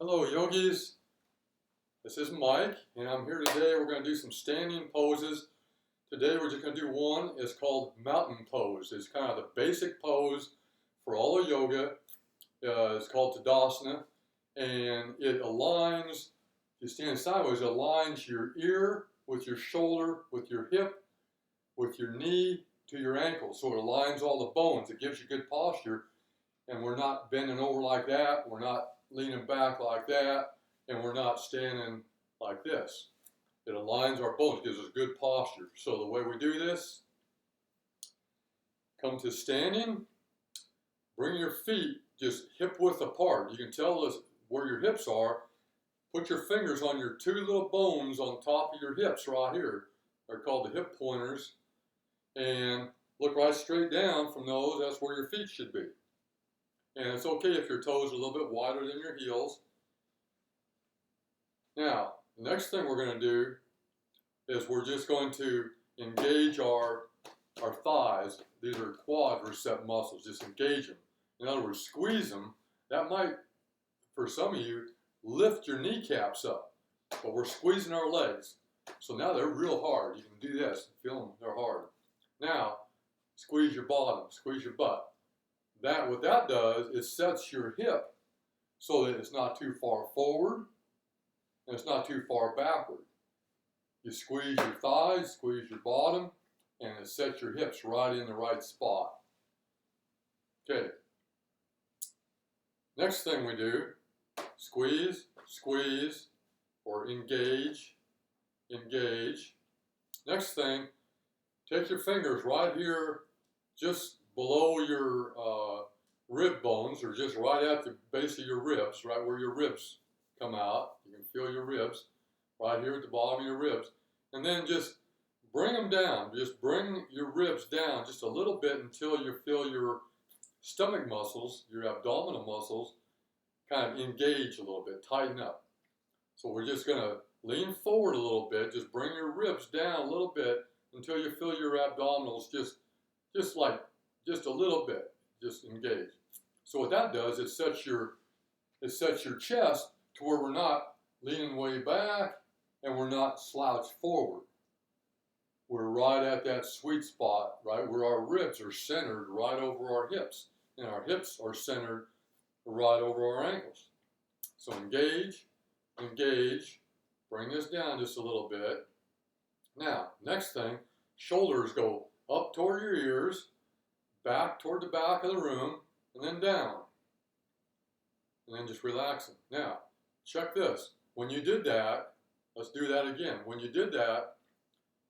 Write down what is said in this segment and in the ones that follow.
Hello yogis, this is Mike and I'm here today. We're going to do some standing poses. Today we're just going to do one. It's called mountain pose. It's kind of the basic pose for all of yoga. It's called Tadasana and it aligns, if you stand sideways, it aligns your ear with your shoulder, with your hip, with your knee to your ankle. So it aligns all the bones. It gives you good posture and we're not bending over like that. We're not leaning back like that, and we're not standing like this. It aligns our bones, gives us good posture. So the way we do this, come to standing, bring your feet just hip width apart. You can tell us where your hips are. Put your fingers on your two little bones on top of your hips right here. They're called the hip pointers. And look right straight down from those. That's where your feet should be. And it's okay if your toes are a little bit wider than your heels. Now, the next thing we're going to do is we're just going to engage our thighs. These are quadricep muscles. Just engage them. In other words, squeeze them. That might, for some of you, lift your kneecaps up. But we're squeezing our legs. So now they're real hard. You can do this. Feel them. They're hard. Now, squeeze your bottom. Squeeze your butt. What that does is sets your hip so that it's not too far forward and it's not too far backward. You squeeze your thighs, squeeze your bottom, and it sets your hips right in the right spot. Okay. Next thing we do, squeeze, squeeze, or engage, engage. Next thing, take your fingers right here, just below your rib bones, or just right at the base of your ribs, right where your ribs come out. You can feel your ribs right here at the bottom of your ribs. And then just bring them down. Just bring your ribs down just a little bit until you feel your stomach muscles, your abdominal muscles, kind of engage a little bit, tighten up. So we're just going to lean forward a little bit. Just bring your ribs down a little bit until you feel your abdominals just a little bit, just engage. So what that does, it sets your chest to where we're not leaning way back and we're not slouched forward. We're right at that sweet spot, right where our ribs are centered right over our hips, and our hips are centered right over our ankles. So engage, engage, bring this down just a little bit. Now, next thing, shoulders go up toward your ears, back toward the back of the room, and then down. And then just relax them. Now, check this. When you did that, let's do that again. When you did that,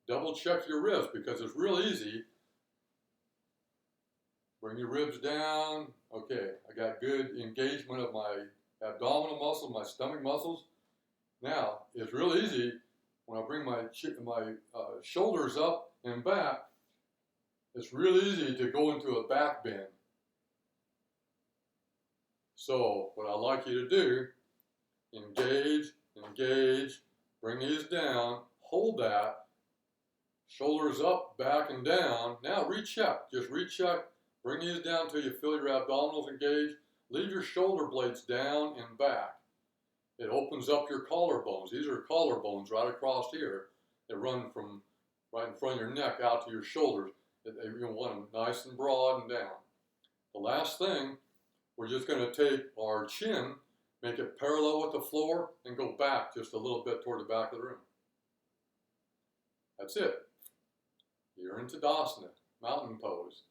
double check your ribs because it's real easy. Bring your ribs down. Okay, I got good engagement of my abdominal muscles, my stomach muscles. Now, it's real easy when I bring my shoulders up and back. It's real easy to go into a back bend. So what I'd like you to do, engage, engage, bring these down, hold that, shoulders up, back and down. Now recheck, just recheck, bring these down until you feel your abdominals engaged. Leave your shoulder blades down and back. It opens up your collarbones. These are collarbones right across here. They run from right in front of your neck out to your shoulders. You want them nice and broad and down. The last thing, we're just going to take our chin, make it parallel with the floor, and go back just a little bit toward the back of the room. That's it. You're in Tadasana, mountain pose.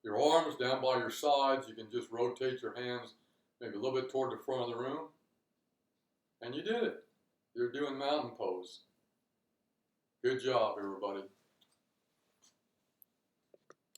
Your arms down by your sides. You can just rotate your hands maybe a little bit toward the front of the room. And you did it. You're doing mountain pose. Good job, everybody.